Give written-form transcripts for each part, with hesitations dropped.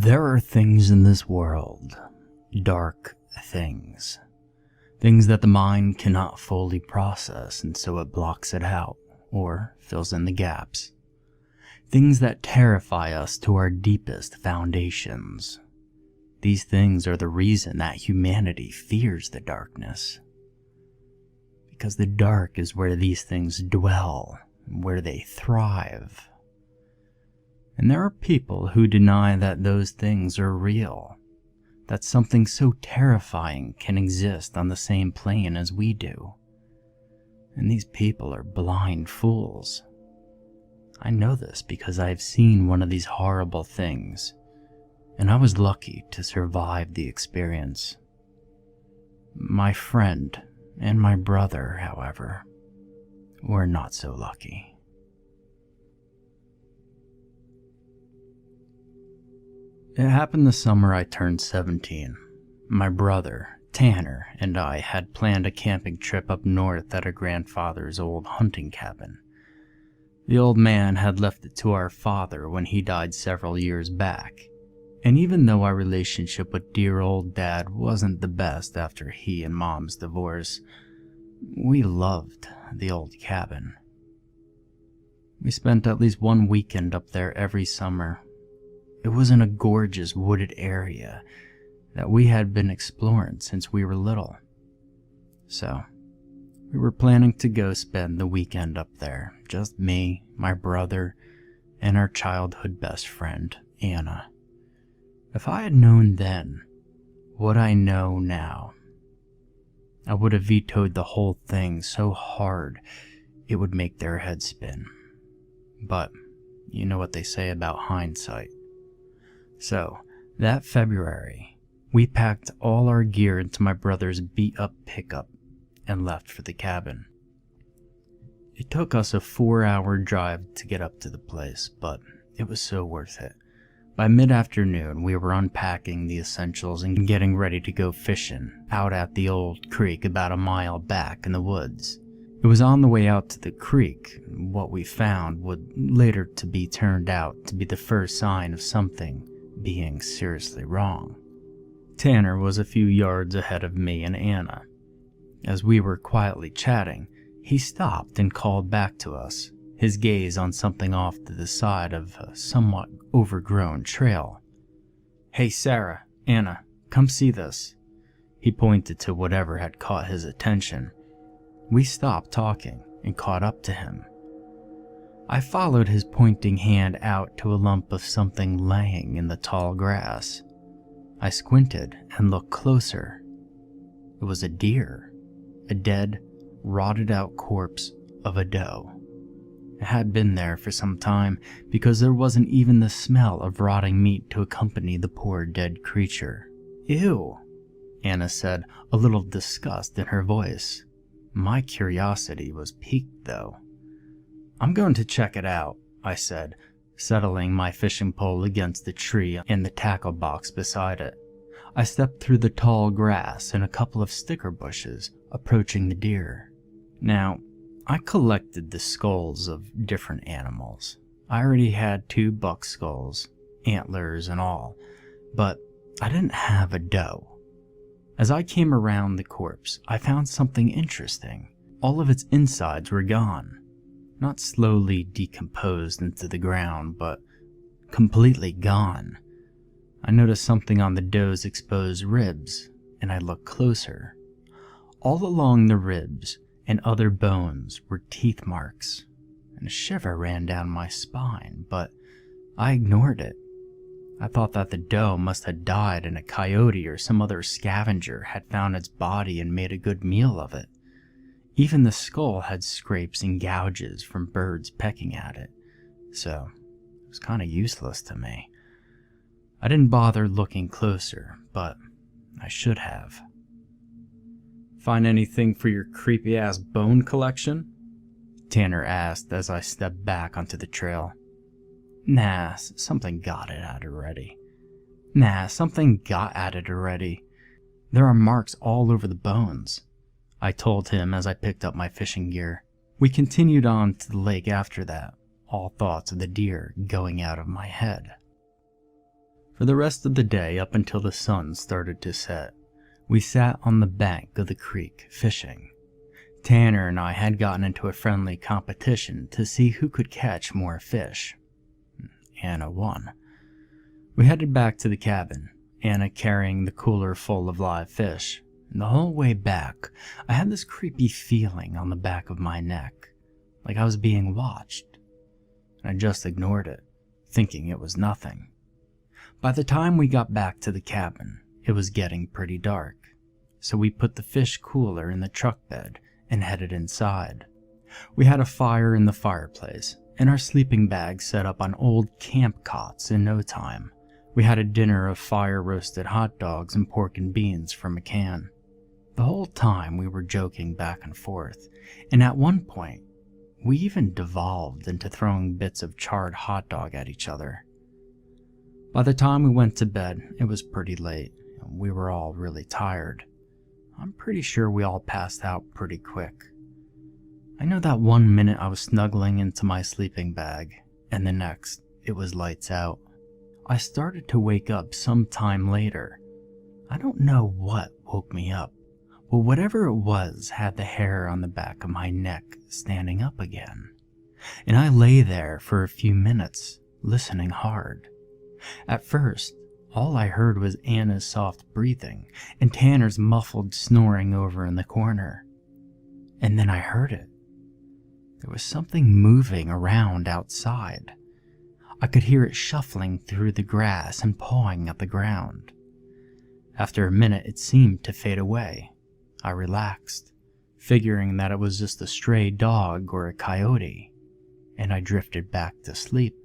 There are things in this world, dark things. Things that the mind cannot fully process, and so it blocks it out, or fills in the gaps. Things that terrify us to our deepest foundations. These things are the reason that humanity fears the darkness. Because the dark is where these things dwell, where they thrive. And there are people who deny that those things are real, that something so terrifying can exist on the same plane as we do. And these people are blind fools. I know this because I have seen one of these horrible things, and I was lucky to survive the experience. My friend and my brother, however, were not so lucky. It happened the summer I turned 17. My brother, Tanner, and I had planned a camping trip up north at our grandfather's old hunting cabin. The old man had left it to our father when he died several years back, and even though our relationship with dear old Dad wasn't the best after he and Mom's divorce, we loved the old cabin. We spent at least one weekend up there every summer. It was in a gorgeous wooded area that we had been exploring since we were little. So, we were planning to go spend the weekend up there, just me, my brother, and our childhood best friend, Anna. If I had known then what I know now, I would have vetoed the whole thing so hard it would make their heads spin. But, you know what they say about hindsight. So, that February, we packed all our gear into my brother's beat-up pickup and left for the cabin. It took us a 4-hour drive to get up to the place, but it was so worth it. By mid-afternoon, we were unpacking the essentials and getting ready to go fishing out at the old creek about a mile back in the woods. It was on the way out to the creek, what we found would later to be turned out to be the first sign of something being seriously wrong. Tanner was a few yards ahead of me and Anna. As we were quietly chatting, he stopped and called back to us, his gaze on something off to the side of a somewhat overgrown trail. "Hey Sarah, Anna, come see this." He pointed to whatever had caught his attention. We stopped talking and caught up to him. I followed his pointing hand out to a lump of something laying in the tall grass. I squinted and looked closer. It was a deer, a dead, rotted out corpse of a doe. It had been there for some time because there wasn't even the smell of rotting meat to accompany the poor dead creature. "Ew," Anna said, a little disgust in her voice. My curiosity was piqued though. "I'm going to check it out," I said, settling my fishing pole against the tree and the tackle box beside it. I stepped through the tall grass and a couple of sticker bushes, approaching the deer. Now, I collected the skulls of different animals. I already had 2 buck skulls, antlers and all, but I didn't have a doe. As I came around the corpse, I found something interesting. All of its insides were gone. Not slowly decomposed into the ground, but completely gone. I noticed something on the doe's exposed ribs, and I looked closer. All along the ribs and other bones were teeth marks, and a shiver ran down my spine, but I ignored it. I thought that the doe must have died and a coyote or some other scavenger had found its body and made a good meal of it. Even the skull had scrapes and gouges from birds pecking at it, so it was kind of useless to me. I didn't bother looking closer, but I should have. "Find anything for your creepy-ass bone collection?" Tanner asked as I stepped back onto the trail. Nah, something got at it already. There are marks all over the bones," I told him as I picked up my fishing gear. We continued on to the lake after that, all thoughts of the deer going out of my head. For the rest of the day, up until the sun started to set, we sat on the bank of the creek fishing. Tanner and I had gotten into a friendly competition to see who could catch more fish. Anna won. We headed back to the cabin, Anna carrying the cooler full of live fish. And the whole way back, I had this creepy feeling on the back of my neck, like I was being watched. And I just ignored it, thinking it was nothing. By the time we got back to the cabin, it was getting pretty dark, so we put the fish cooler in the truck bed and headed inside. We had a fire in the fireplace, and our sleeping bags set up on old camp cots in no time. We had a dinner of fire-roasted hot dogs and pork and beans from a can. The whole time we were joking back and forth, and at one point, we even devolved into throwing bits of charred hot dog at each other. By the time we went to bed, it was pretty late, and we were all really tired. I'm pretty sure we all passed out pretty quick. I know that 1 minute I was snuggling into my sleeping bag, and the next, it was lights out. I started to wake up some time later. I don't know what woke me up, but whatever it was had the hair on the back of my neck standing up again. And I lay there for a few minutes, listening hard. At first, all I heard was Anna's soft breathing and Tanner's muffled snoring over in the corner. And then I heard it. There was something moving around outside. I could hear it shuffling through the grass and pawing at the ground. After a minute, it seemed to fade away. I relaxed, figuring that it was just a stray dog or a coyote, and I drifted back to sleep.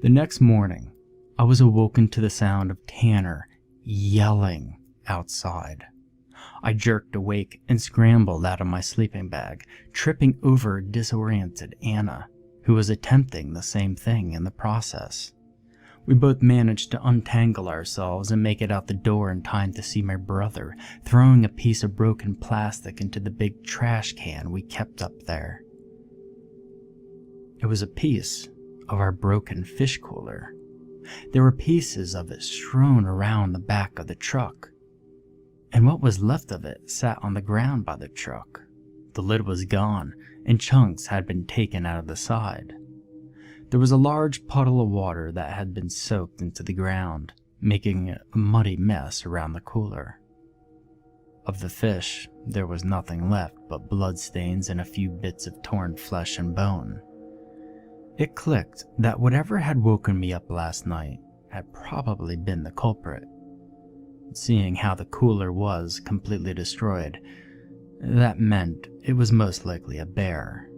The next morning, I was awoken to the sound of Tanner yelling outside. I jerked awake and scrambled out of my sleeping bag, tripping over a disoriented Anna, who was attempting the same thing in the process. We both managed to untangle ourselves and make it out the door in time to see my brother throwing a piece of broken plastic into the big trash can we kept up there. It was a piece of our broken fish cooler. There were pieces of it strewn around the back of the truck, and what was left of it sat on the ground by the truck. The lid was gone, and chunks had been taken out of the side. There was a large puddle of water that had been soaked into the ground, making a muddy mess around the cooler. Of the fish, there was nothing left but bloodstains and a few bits of torn flesh and bone. It clicked that whatever had woken me up last night had probably been the culprit. Seeing how the cooler was completely destroyed, that meant it was most likely a bear.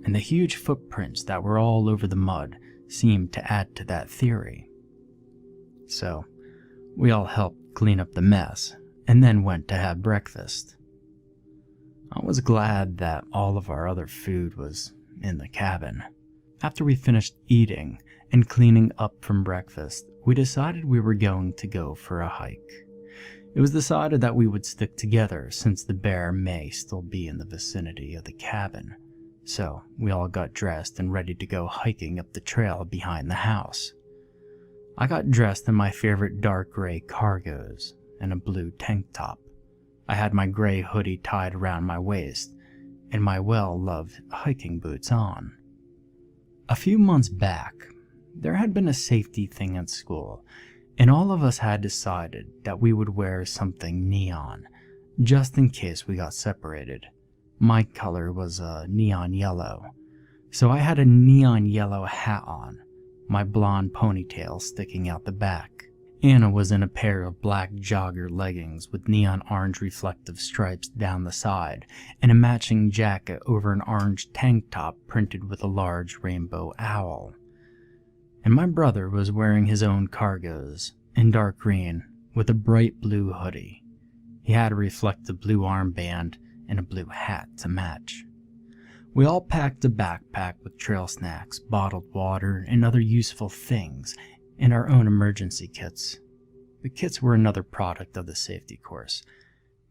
And the huge footprints that were all over the mud seemed to add to that theory. So, we all helped clean up the mess, and then went to have breakfast. I was glad that all of our other food was in the cabin. After we finished eating and cleaning up from breakfast, we decided we were going to go for a hike. It was decided that we would stick together since the bear may still be in the vicinity of the cabin. So, we all got dressed and ready to go hiking up the trail behind the house. I got dressed in my favorite dark gray cargos and a blue tank top. I had my gray hoodie tied around my waist and my well-loved hiking boots on. A few months back, there had been a safety thing at school, and all of us had decided that we would wear something neon, just in case we got separated. My color was neon yellow, so I had a neon yellow hat on, my blonde ponytail sticking out the back. Anna was in a pair of black jogger leggings with neon orange reflective stripes down the side, and a matching jacket over an orange tank top printed with a large rainbow owl. And my brother was wearing his own cargos, in dark green, with a bright blue hoodie. He had a reflective blue armband and a blue hat to match. We all packed a backpack with trail snacks, bottled water, and other useful things, and our own emergency kits. The kits were another product of the safety course,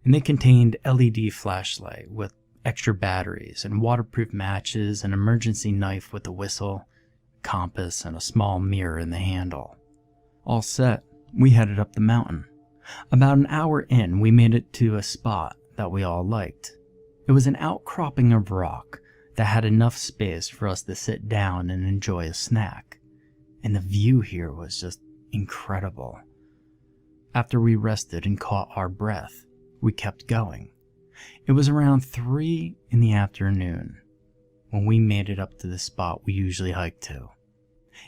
and they contained LED flashlight with extra batteries and waterproof matches, an emergency knife with a whistle, compass, and a small mirror in the handle. All set, we headed up the mountain. About an hour in, we made it to a spot that we all liked. It was an outcropping of rock that had enough space for us to sit down and enjoy a snack. And the view here was just incredible. After we rested and caught our breath, we kept going. It was around 3 in the afternoon when we made it up to the spot we usually hike to.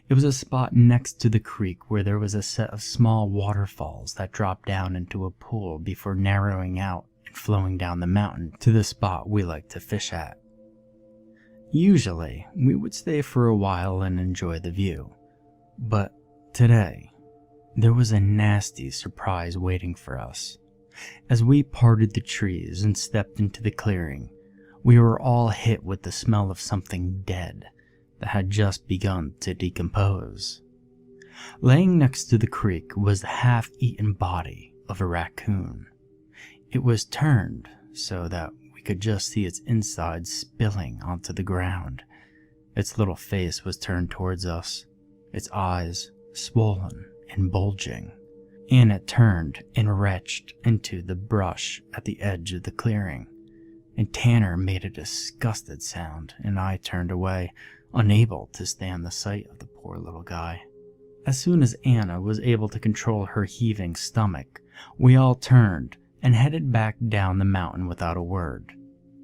It was a spot next to the creek where there was a set of small waterfalls that dropped down into a pool before narrowing out and flowing down the mountain to the spot we like to fish at. Usually, we would stay for a while and enjoy the view, but today, there was a nasty surprise waiting for us. As we parted the trees and stepped into the clearing, we were all hit with the smell of something dead that had just begun to decompose. Laying next to the creek was the half-eaten body of a raccoon. It was turned so that we could just see its insides spilling onto the ground. Its little face was turned towards us, its eyes swollen and bulging. Anna turned and retched into the brush at the edge of the clearing, and Tanner made a disgusted sound, and I turned away, unable to stand the sight of the poor little guy. As soon as Anna was able to control her heaving stomach, we all turned and headed back down the mountain without a word.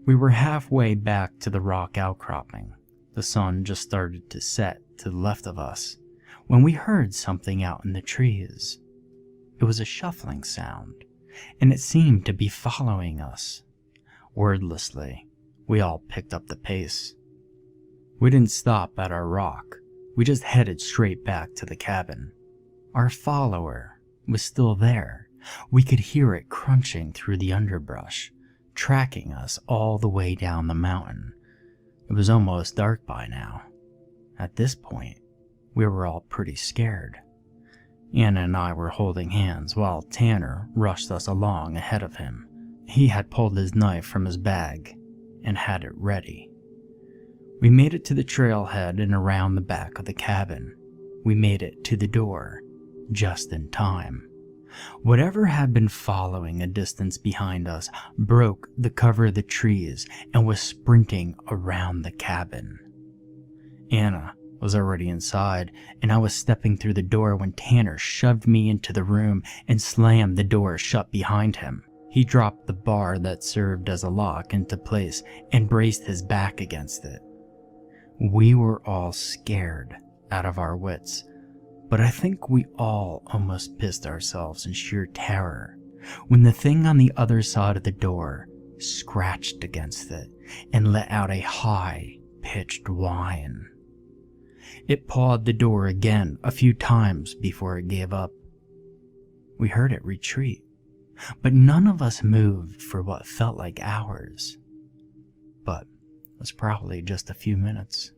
We were halfway back to the rock outcropping. The sun just started to set to the left of us when we heard something out in the trees. It was a shuffling sound, and it seemed to be following us. Wordlessly, we all picked up the pace. We didn't stop at our rock. We just headed straight back to the cabin. Our follower was still there. We could hear it crunching through the underbrush, tracking us all the way down the mountain. It was almost dark by now. At this point, we were all pretty scared. Anna and I were holding hands while Tanner rushed us along ahead of him. He had pulled his knife from his bag and had it ready. We made it to the trailhead and around the back of the cabin. We made it to the door just in time. Whatever had been following a distance behind us broke the cover of the trees and was sprinting around the cabin. Anna was already inside, and I was stepping through the door when Tanner shoved me into the room and slammed the door shut behind him. He dropped the bar that served as a lock into place and braced his back against it. We were all scared out of our wits, but I think we all almost pissed ourselves in sheer terror when the thing on the other side of the door scratched against it and let out a high-pitched whine. It pawed the door again a few times before it gave up. We heard it retreat, but none of us moved for what felt like hours, but it was probably just a few minutes.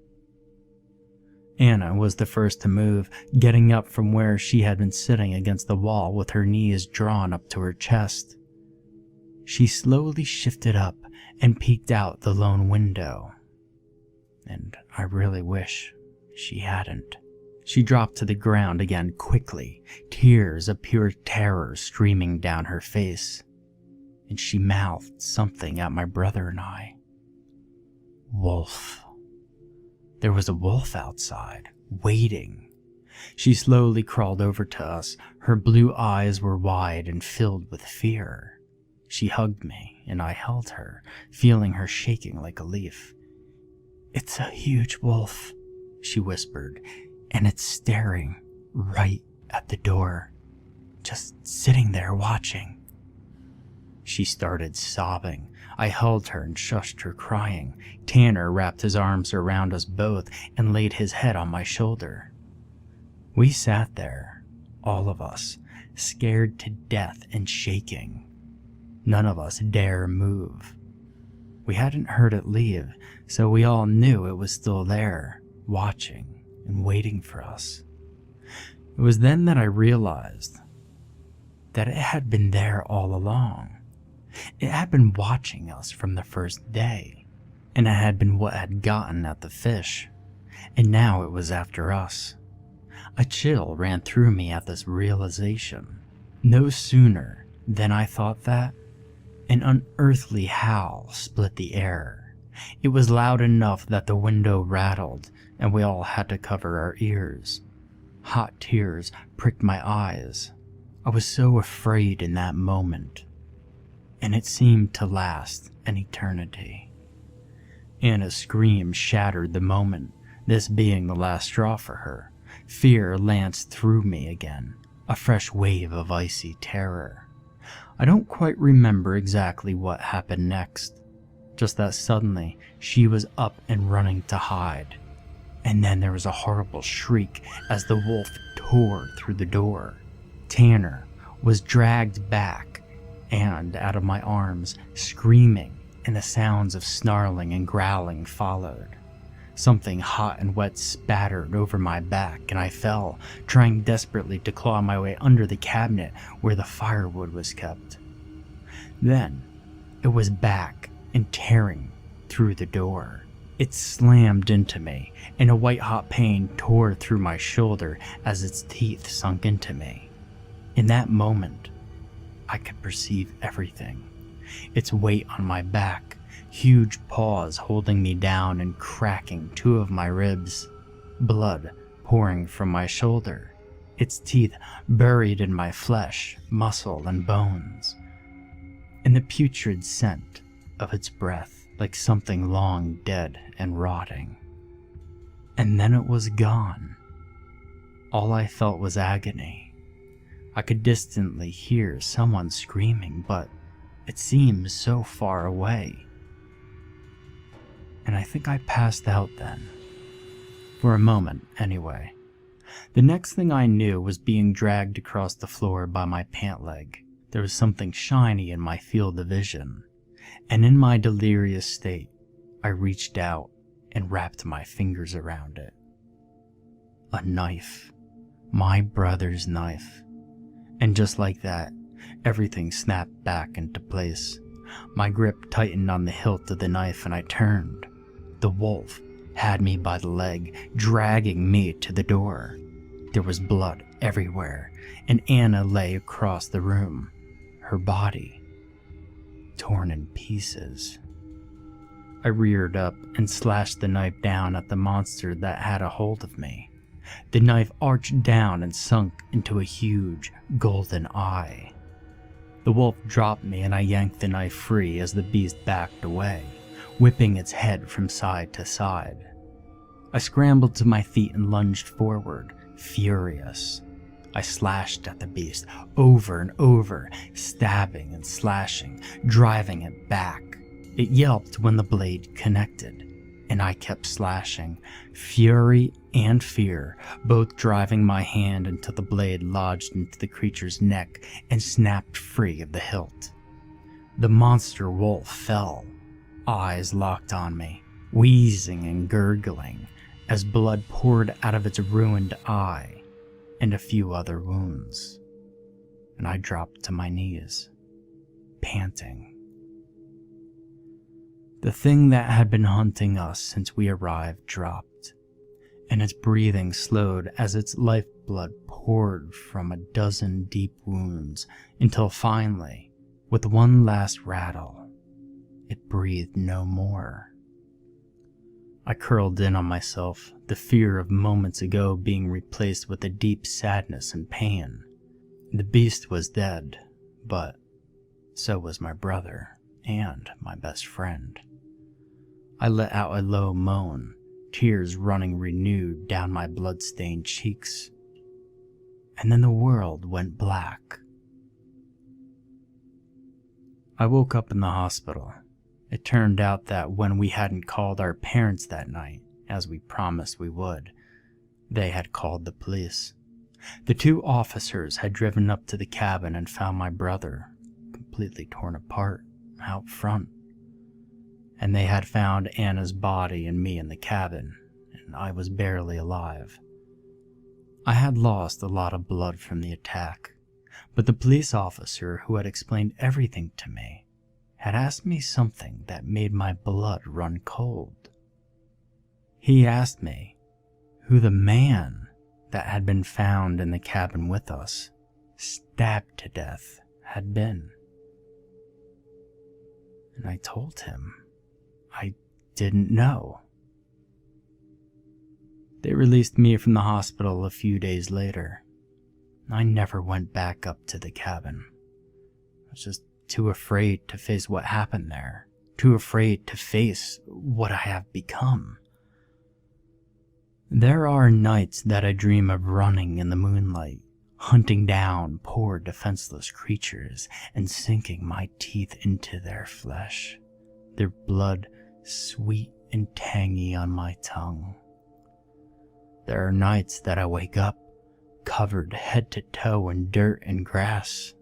Anna was the first to move, getting up from where she had been sitting against the wall with her knees drawn up to her chest. She slowly shifted up and peeked out the lone window, and I really wish she hadn't. She dropped to the ground again quickly, tears of pure terror streaming down her face, and she mouthed something at my brother and I. Wolf. There was a wolf outside, waiting. She slowly crawled over to us. Her blue eyes were wide and filled with fear. She hugged me, and I held her, feeling her shaking like a leaf. "It's a huge wolf," she whispered, "and it's staring right at the door, just sitting there watching." She started sobbing. I held her and shushed her crying. Tanner wrapped his arms around us both and laid his head on my shoulder. We sat there, all of us, scared to death and shaking. None of us dare move. We hadn't heard it leave, so we all knew it was still there, watching and waiting for us. It was then that I realized that it had been there all along. It had been watching us from the first day, and it had been what had gotten at the fish, and now it was after us. A chill ran through me at this realization. No sooner than I thought that, an unearthly howl split the air. It was loud enough that the window rattled, and we all had to cover our ears. Hot tears pricked my eyes. I was so afraid in that moment, and it seemed to last an eternity. Anna's scream shattered the moment, this being the last straw for her. Fear lanced through me again, a fresh wave of icy terror. I don't quite remember exactly what happened next, just that suddenly she was up and running to hide. And then there was a horrible shriek as the wolf tore through the door. Tanner was dragged back and out of my arms, screaming, and the sounds of snarling and growling followed. Something hot and wet spattered over my back, and I fell, trying desperately to claw my way under the cabinet where the firewood was kept. Then, it was back and tearing through the door. It slammed into me, and a white-hot pain tore through my shoulder as its teeth sunk into me. In that moment, I could perceive everything. Its weight on my back, huge paws holding me down and cracking two of my ribs, blood pouring from my shoulder, its teeth buried in my flesh, muscle, and bones, and the putrid scent of its breath like something long dead and rotting. And then it was gone. All I felt was agony. I could distantly hear someone screaming, but it seemed so far away. And I think I passed out then. For a moment, anyway. The next thing I knew was being dragged across the floor by my pant leg. There was something shiny in my field of vision, and in my delirious state, I reached out and wrapped my fingers around it. A knife. My brother's knife. And just like that, everything snapped back into place. My grip tightened on the hilt of the knife and I turned. The wolf had me by the leg, dragging me to the door. There was blood everywhere, and Anna lay across the room, her body torn in pieces. I reared up and slashed the knife down at the monster that had a hold of me. The knife arched down and sunk into a huge golden eye. The wolf dropped me and I yanked the knife free as the beast backed away, whipping its head from side to side. I scrambled to my feet and lunged forward, furious. I slashed at the beast over and over, stabbing and slashing, driving it back. It yelped when the blade connected, and I kept slashing, fury and fear, both driving my hand until the blade lodged into the creature's neck and snapped free of the hilt. The monster wolf fell, eyes locked on me, wheezing and gurgling as blood poured out of its ruined eye and a few other wounds, and I dropped to my knees, panting. The thing that had been hunting us since we arrived dropped, and its breathing slowed as its lifeblood poured from a dozen deep wounds until finally, with one last rattle, it breathed no more. I curled in on myself, the fear of moments ago being replaced with a deep sadness and pain. The beast was dead, but so was my brother and my best friend. I let out a low moan, tears running renewed down my blood-stained cheeks. And then the world went black. I woke up in the hospital. It turned out that when we hadn't called our parents that night, as we promised we would, they had called the police. The two officers had driven up to the cabin and found my brother, completely torn apart, out front. And they had found Anna's body and me in the cabin, and I was barely alive. I had lost a lot of blood from the attack, but the police officer who had explained everything to me had asked me something that made my blood run cold. He asked me who the man that had been found in the cabin with us, stabbed to death, had been. And I told him I didn't know. They released me from the hospital a few days later. I never went back up to the cabin. I was just too afraid to face what happened there, too afraid to face what I have become. There are nights that I dream of running in the moonlight, hunting down poor defenseless creatures and sinking my teeth into their flesh, their blood sweet and tangy on my tongue. There are nights that I wake up covered head to toe in dirt and grass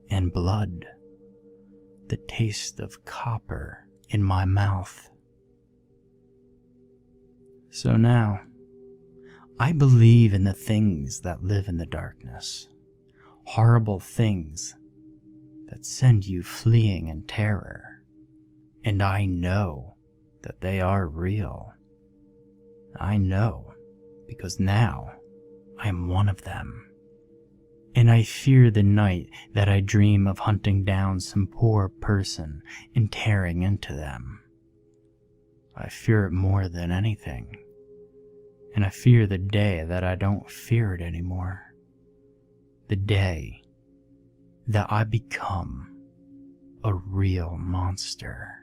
and blood, the taste of copper in my mouth. So now, I believe in the things that live in the darkness, horrible things that send you fleeing in terror, and I know that they are real. I know because now I am one of them, and I fear the night that I dream of hunting down some poor person and tearing into them. I fear it more than anything, and I fear the day that I don't fear it anymore, the day that I become a real monster.